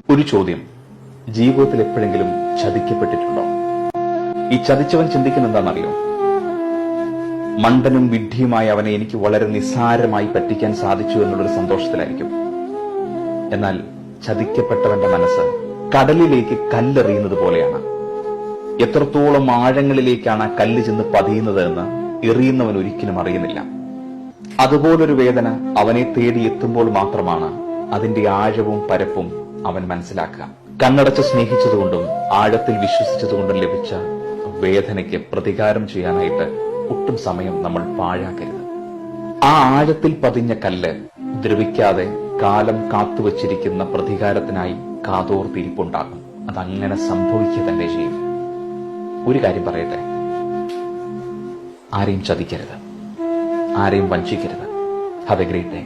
ഒരു ചോദ്യം, ജീവിതത്തിൽ എപ്പോഴെങ്കിലും ചതിക്കപ്പെട്ടിട്ടുണ്ടോ? ഈ ചതിച്ചവൻ ചിന്തിക്കുന്ന എന്താണെന്നറിയോ? മണ്ടനും വിഡ്ഢിയുമായ അവനെ എനിക്ക് വളരെ നിസ്സാരമായി പറ്റിക്കാൻ സാധിച്ചു എന്നുള്ളൊരു സന്തോഷത്തിലായിരിക്കും. എന്നാൽ ചതിക്കപ്പെട്ടവന്റെ മനസ്സ് കടലിലേക്ക് കല്ലെറിയുന്നത് പോലെയാണ്. എത്രത്തോളം ആഴങ്ങളിലേക്കാണ് ആ കല്ല് ചെന്ന് പതിയുന്നത് എന്ന് എറിയുന്നവൻ ഒരിക്കലും അറിയുന്നില്ല. അതുപോലൊരു വേദന അവനെ തേടി എത്തുമ്പോൾ മാത്രമാണ് അതിന്റെ ആഴവും പരപ്പും അവൻ മനസ്സിലാക്കുക. കണ്ണടച്ച് സ്നേഹിച്ചതുകൊണ്ടും ആഴത്തിൽ വിശ്വസിച്ചതുകൊണ്ടും ലഭിച്ച വേദനയ്ക്ക് പ്രതികാരം ചെയ്യാനായിട്ട് ഒട്ടും സമയം നമ്മൾ പാഴാക്കരുത്. ആ ആഴത്തിൽ പതിഞ്ഞ കല്ല് ദ്രവിക്കാതെ കാലം കാത്തുവച്ചിരിക്കുന്ന പ്രതികാരത്തിനായി കാതോർത്തിരിപ്പുണ്ടാകും. അതങ്ങനെ സംഭവിക്കുക തന്നെ ചെയ്യും. ഒരു കാര്യം പറയട്ടെ, ആരെയും ചതിക്കരുത്, ആരെയും വഞ്ചിക്കരുത്. Have a great day.